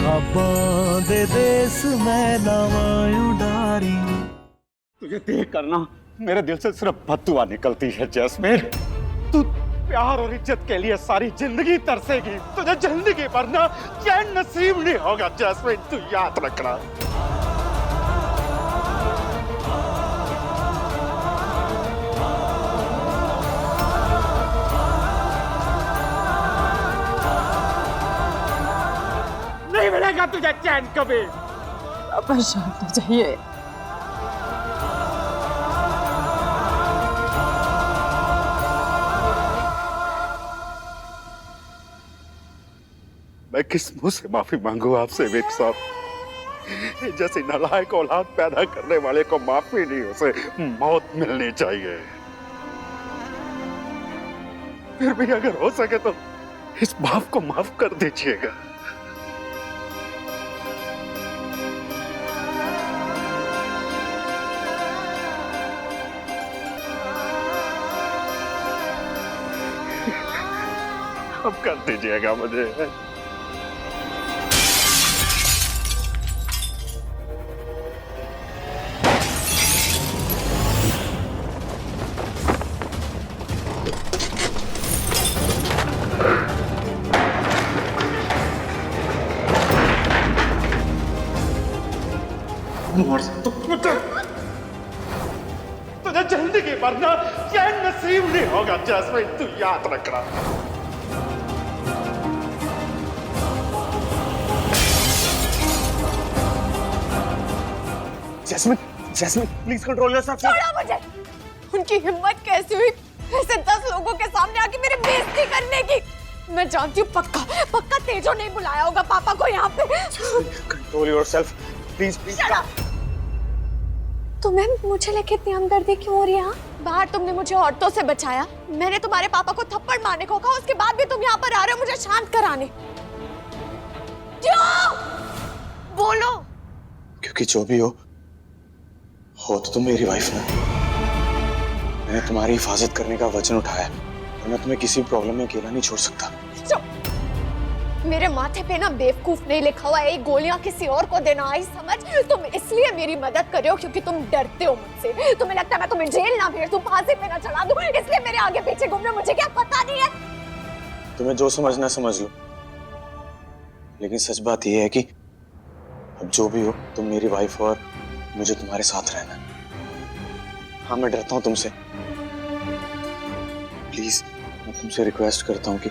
खाबां दे देस मैं लावां उडारी। तुझे देख कर ना मेरे दिल से सिर्फ बद्दुआ निकलती है जैस्मीन। तू प्यार और इज्जत के लिए सारी जिंदगी तरसेगी, तुझे जिंदगी भर ना चैन नसीब नहीं होगा जैस्मीन, तू याद रखना। नहीं मिलेगा तुझे चैन कभी। अब शांत हो जाइए। मैं किस मुंह से माफी मांगू आपसे विक साहब? जैसे नालायक औलाद पैदा करने वाले को माफी नहीं, उसे मौत मिलनी चाहिए। फिर भी अगर हो सके तो इस बाप को माफ कर दीजिएगा। अब कर दीजिएगा मुझे। तुझे जिंदगी भर ना चैन नसीब नहीं होगा जैस्मीन, तू याद रखना। Jasmine, jasmine please control yourself. छोड़ो मुझे। उनकी हिम्मत कैसी हुई ऐसे 10 लोगों के सामने आके मेरी बेइज्जती करने की? मैं जानती हूँ पक्का पक्का तेजो नहीं बुलाया होगा पापा को यहाँ पे। Control yourself please please. तुम्हें मुझे लेके इतनी हमदर्दी क्यों हो रही है? यहाँ बाहर तुमने मुझे औरतों से बचाया, मैंने तुम्हारे पापा को थप्पड़ मारने को कहा, उसके बाद भी तुम यहाँ पर आ रहे हो मुझे शांत कराने। क्यों? बोलो। क्योंकि जो भी हो तो तुम मेरी वाइफ ना। मैंने तुम्हारी हिफाजत करने का वचन उठाया और मैं तुम्हें किसी प्रॉब्लम में अकेला नहीं छोड़ सकता। मेरे माथे पे ना बेवकूफ नहीं लिखा हुआ है, गोलियां किसी और को देना आई समझ। तुम इसलिए मेरी मदद कर रहे हो क्योंकि तुम डरते हो मुझसे। तुम्हें लगता है मैं तुम्हें जेल ना भेज दूं, फांसी पे ना चढ़ा दूं, इसलिए मेरे आगे पीछे घूम रहे हो। मुझे क्या पता नहीं है? तुम्हें जो समझना समझ लो, लेकिन सच बात यह है कि अब जो भी हो तुम मेरी वाइफ और मुझे तुम्हारे साथ रहना। हाँ मैं डरता हूँ तुमसे। प्लीज मैं तुमसे रिक्वेस्ट करता हूँ कि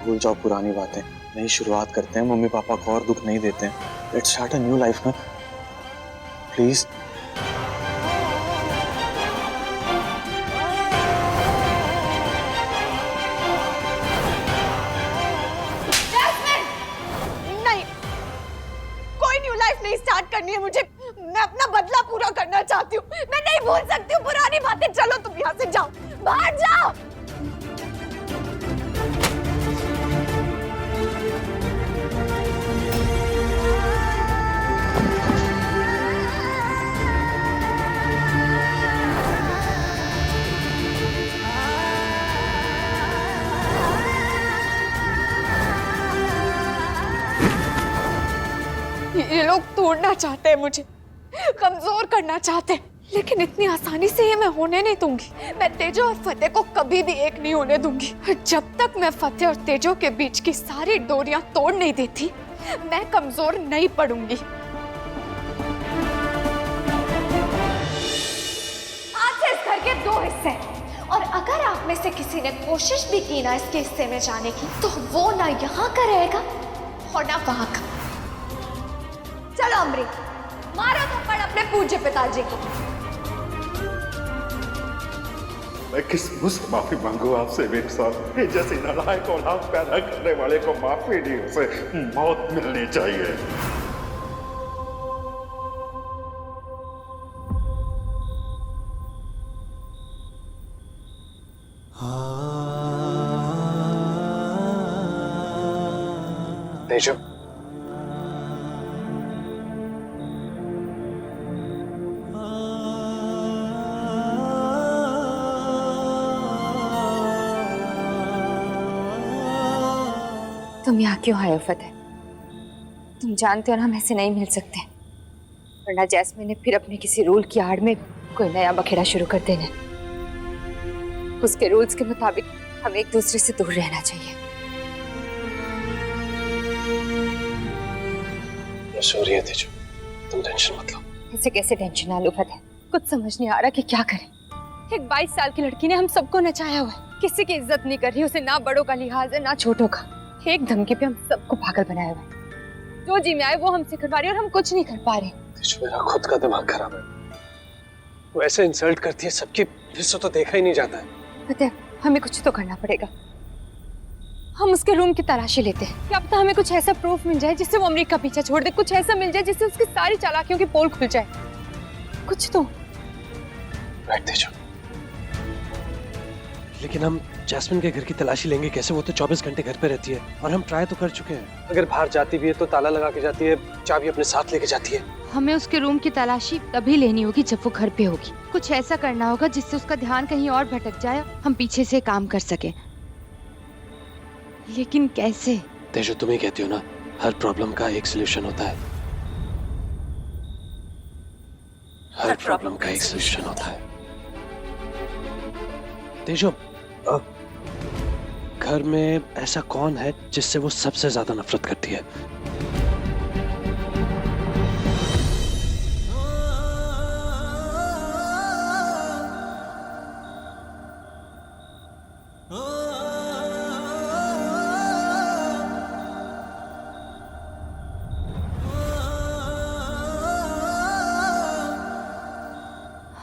भूल जाओ पुरानी बातें, नई शुरुआत करते हैं, मम्मी पापा को और दुख नहीं देते हैं। Let's start a new life ना, प्लीज। नहीं, कोई न्यू लाइफ नहीं स्टार्ट करनी है मुझे। मैं अपना बदला पूरा करना चाहती हूँ। मैं नहीं भूल सकती हूँ पुरानी बातें। चलो तुम यहाँ से जाओ, बाहर जाओ। ये लोग तोड़ना चाहते हैं मुझे, कमजोर करना चाहते हैं, लेकिन इतनी आसानी से ये मैं होने नहीं दूंगी। मैं तेजो और फतेह को कभी भी एक नहीं होने दूंगी। जब तक मैं फतेह और तेजो के बीच की सारी डोरियां तोड़ नहीं देती, मैं कमजोर नहीं पड़ूंगी। आज से इस घर के 2 हिस्से हैं, और अगर आप में से किसी ने कोशिश भी की ना इसके हिस्से में जाने की, तो वो ना यहाँ का रहेगा और ना वहां का। चलो अमृत, मारो थप्पड़ अपने पूज्य पिताजी को। मैं किस मुंह से माफी मांगू आपसे विक साहब? जैसे नालायक औलाद पैदा करने वाले को माफी नहीं, उसे मौत मिलनी चाहिए। तेजो, तुम यहाँ क्यों आए हो फतेह? तुम जानते हो ना हम ऐसे नहीं मिल सकते, वरना जैस्मिन ने फिर अपने किसी रूल की आड़ में कोई नया बखेड़ा शुरू कर देना। उसके रूल्स के मुताबिक हमें एक दूसरे से दूर रहना चाहिए। सॉरी है तेजो, तुम टेंशन मत लो। ऐसे कैसे टेंशन ना लो फतेह, कुछ समझ नहीं आ रहा कि क्या करें। एक 22 साल की लड़की ने हम सबको नचाया हुआ है, किसी की इज्जत नहीं कर रही, उसे ना बड़ों का लिहाज है ना छोटों का। एक धमकी पे हम सबको पागल बनाया हुआ है। जो जी में आए वो हमसे करवा रही है और हम कुछ नहीं कर पा रहे। तेजो मेरा खुद का दिमाग खराब है, वो ऐसे इंसल्ट करती है सबकी, फिर से तो देखा ही नहीं जाता है। फतेह हमें कुछ तो करना पड़ेगा। हम उसके रूम की तलाशी लेते हैं, क्या पता हमें कुछ ऐसा प्रूफ मिल जाए जिससे वो अमरीका का पीछा छोड़ दे, कुछ ऐसा मिल जाए जिससे उसकी सारी चालाकियों की पोल खुल जाए। कुछ तो। राइट तेजो, लेकिन हम जैस्मिन के घर की तलाशी लेंगे कैसे? वो तो 24 घंटे घर पे रहती है और हम ट्राई तो कर चुके हैं। अगर बाहर जाती भी है तो ताला लगा के जाती है, चाबी अपने साथ लेके जाती है। हमें उसके रूम की तलाशी तभी लेनी होगी जब वो घर पे होगी। कुछ ऐसा करना होगा जिससे उसका ध्यान कहीं और भटक जाए, हम पीछे से काम कर सके। लेकिन कैसे? तेजो तुम ही कहती हो ना, हर प्रॉब्लम का एक सलूशन होता है। हर प्रॉब्लम का एक सलूशन होता है। तेजो, घर में ऐसा कौन है जिससे वो सबसे ज्यादा नफरत करती है?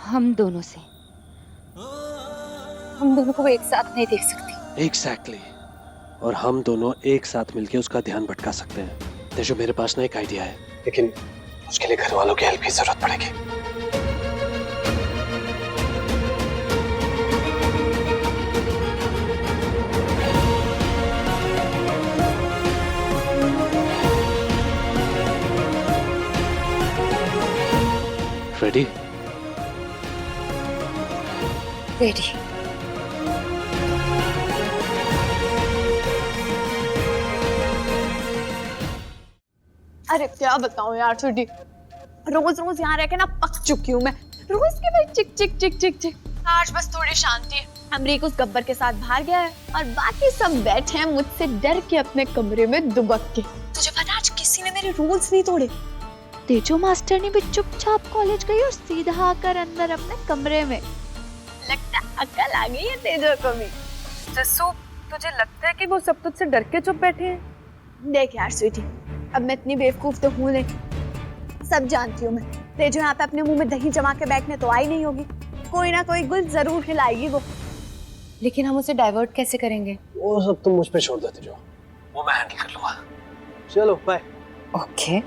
हम दोनों से। हम दोनों को वो एक साथ नहीं देख सकती। एग्जैक्टली। और हम दोनों एक साथ मिलकर उसका ध्यान भटका सकते हैं। तेजो मेरे पास ना एक आइडिया है, लेकिन उसके लिए घर वालों की हेल्प की जरूरत पड़ेगी। रेडी? रेडी। अरे क्या बताऊं यार छोटी, रोज रोज यहाँ रह के ना पक चुकी हूँ मैं। रोज के भाई चिक चिक चिक चिक चिक। आज बस थोड़ी शांति है। अमरीक उस गब्बर के साथ बाहर गया है और बाकी सब बैठे हैं मुझसे डर के अपने कमरे में दुबक के। तुझे पता आज किसी ने मेरे रूल्स नहीं तोड़े। तेजो मास्टर ने भी चुपचाप कॉलेज गई और सीधा आकर अंदर अपने कमरे में। लगता अकल आ गई है तेजो को भी। जस्सू तुझे लगता है कि वो सब तुझसे डर के चुप बैठे हैं? देख यार स्वीटी, अब मैं इतनी बेवकूफ तो हूँ नहीं, सब जानती हूँ मैं। तेजो यहाँ पे अपने मुंह में दही जमा के बैठने तो आई नहीं होगी, कोई ना कोई गुल जरूर खिलाएगी वो। लेकिन हम उसे डाइवर्ट कैसे करेंगे? वो सब तुम मुझ पे छोड़ देते जो, वो मैं हैंडल कर लूंगा। चलो बाय। ओके।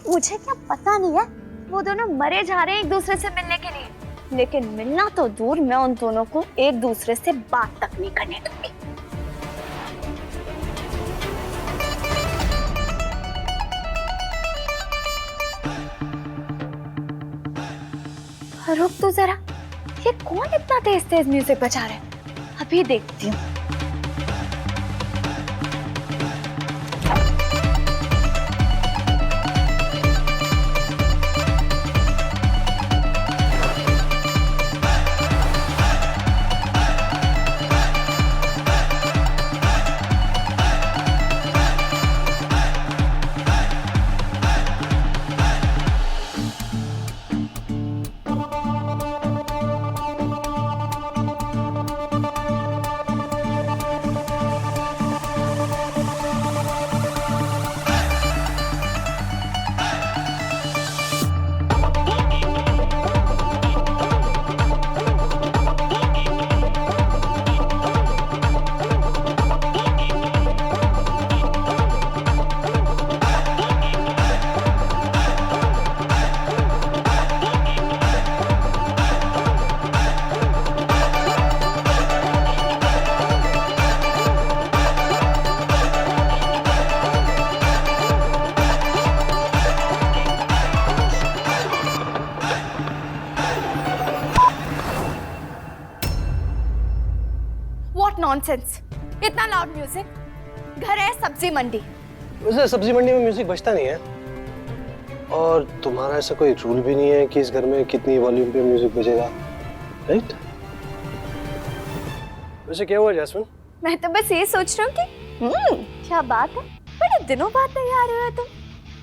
मुझे क्या पता नहीं है, वो दोनों मरे जा रहे हैं एक दूसरे से मिलने के लिए, लेकिन मिलना तो दूर, मैं उन दोनों को एक दूसरे से बात तक नहीं करने दूंगी। रुक तो जरा, ये कौन इतना तेज तेज म्यूजिक बजा रहा है? अभी देखती हूँ। नॉनसेंस, इतना लाउड म्यूजिक। घर है सब्जी मंडी, वैसे सब्जी मंडी में म्यूजिक बजता नहीं है, और तुम्हारा ऐसा कोई रूल भी नहीं है कि इस घर में कितनी वॉल्यूम पे म्यूजिक बजेगा, राइट? वैसे क्या हुआ जैस्मिन? मैं तो बस ये सोच रहा हूँ कि क्या बात है, बड़े दिनों बाद तैयार हुए तुम।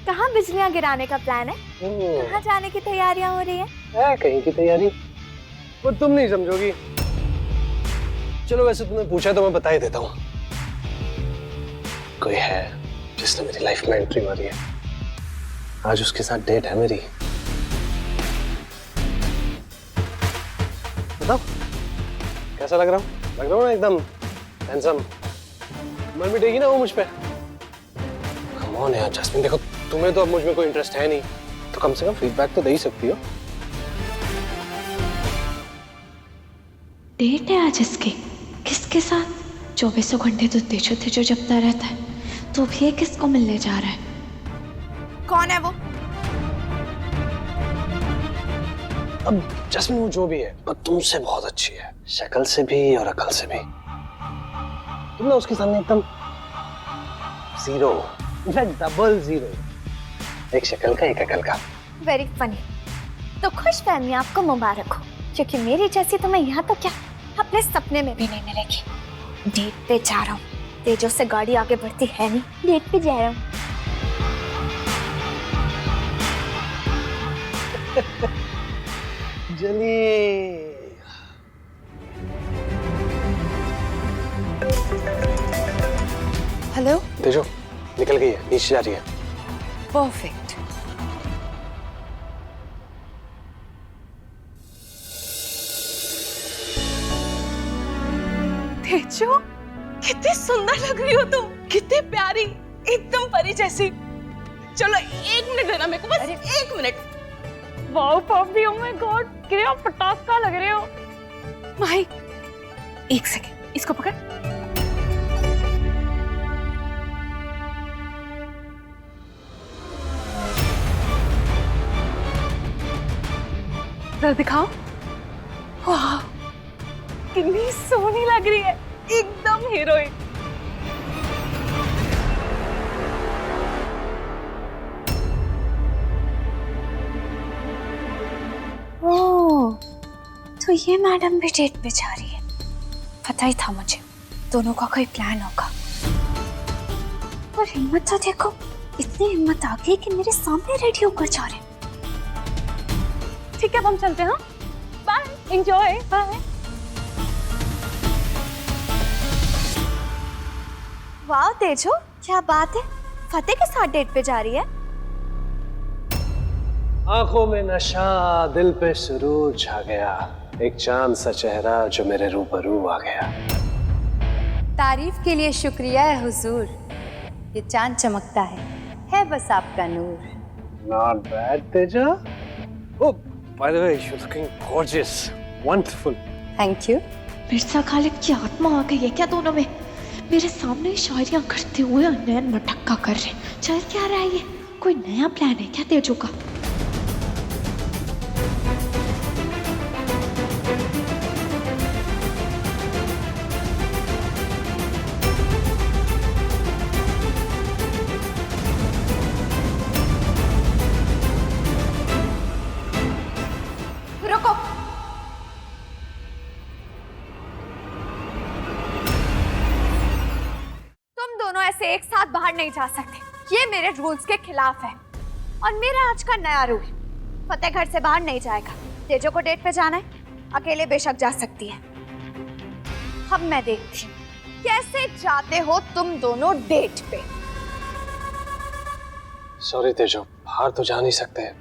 कहाँ बिजलियाँ गिराने का प्लान है? कहाँ जाने की तैयारियां हो रही है? कहीं की तैयारी, वो तुम नहीं समझोगी। चलो वैसे तुमने पूछा तो मैं बता ही देता हूँ। कोई है जिसने मेरी लाइफ में एंट्री मारी है, आज उसके साथ डेट है मेरी। बताओ कैसा लग रहा हूँ? लग रहा हूँ ना एकदम हैंडसम? मन मिटेगी ना वो मुझ पे? कम ऑन यार जैस्मिन, देखो तुम्हें तो अब मुझ में कोई इंटरेस्ट है नहीं, तो कम से कम फीडबैक तो दे ही सकती हो। डेट है आज इसकी, किसके साथ? 24 घंटे तो तेजो जपता रहता है, तो भी ये किसको मिलने जा रहा है? कौन है वो? अब जैस्मिन वो जो भी है, पर तुमसे बहुत अच्छी है, शक्ल से भी और अकल से भी। तुम ना उसके सामने एकदम जीरो, डबल जीरो, एक शक्ल का एक अकल का। Very funny. तो खुश फहमी आपको मुबारक हो, क्योंकि मेरी जैसी तो मैं यहाँ तो क्या अपने सपने में भी नहीं मिलेगी। डेट पे जा रहा हूँ, तेजो से गाड़ी आगे बढ़ती है नहीं, डेट पे जा रहा हूँ। चलिए हेलो। तेजो निकल गई है, नीचे जा रही है। परफेक्ट। तेजो, कितनी सुंदर लग रही हो तुम, कितनी प्यारी, एकदम परी जैसी। चलो 1 मिनट देना मेरे को, बस 1 minute. Wow Poppy, oh my God, क्या पटाखा लग रहे हो। माही, 1 सेकंड, इसको पकड़। जरा दिखाओ। वाह, कितनी सोहनी लग रही है, एकदम हीरोइन। ओह, तो ये मैडम भी डेट पे जा रही है। पता ही था मुझे दोनों का कोई प्लान होगा। और हिम्मत तो देखो, इतनी हिम्मत आ गई कि मेरे सामने रेडी होकर जा रहे हैं। ठीक है, अब हम चलते हैं। हाँ, बाय, एंजॉय, बाय। वाह तेजो, क्या बात है, फतेह के साथ डेट पे जा रही है? आंखों में नशा, दिल पे सुरूर छा गया, एक चांद सा चेहरा जो मेरे रूबरू आ गया। तारीफ के लिए शुक्रिया है हुजूर, ये चांद चमकता है बस आपका नूर। Not bad, Teja. Oh, by the way, you're looking gorgeous, wonderful. Thank you. Mirza Khalid की आत्मा आ गई है क्या दोनों में? मेरे सामने शायरियां करते हुए नैन मटक्का कर रहे हैं। चल क्या रहा है ये? कोई नया प्लान है क्या तेजो का? रुको, तुम दोनों ऐसे एक साथ बाहर नहीं जा सकते, ये मेरे रूल्स के खिलाफ है। और मेरा आज का नया रूल, फतेह घर से बाहर नहीं जाएगा। तेजो को डेट पे जाना है, अकेले बेशक जा सकती है। अब मैं देखती हूँ कैसे जाते हो तुम दोनों डेट पे। सॉरी तेजो, बाहर तो जा नहीं सकते,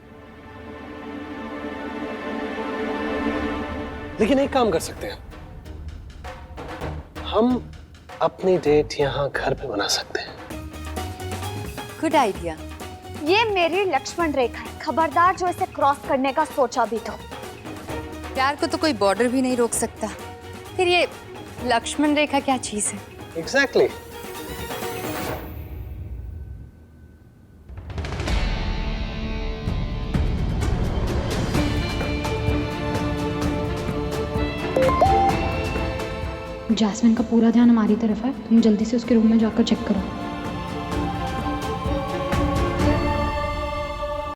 लेकिन एक काम कर सकते हैं, हम अपनी डेट यहाँ घर पे बना सकते हैं। Good idea. ये मेरी लक्ष्मण रेखा है, खबरदार जो इसे क्रॉस करने का सोचा भी तो। प्यार को तो कोई बॉर्डर भी नहीं रोक सकता, फिर ये लक्ष्मण रेखा क्या चीज है? Exactly. जैस्मिन का पूरा ध्यान हमारी तरफ है, तुम जल्दी से उसके रूम में जाकर चेक करो।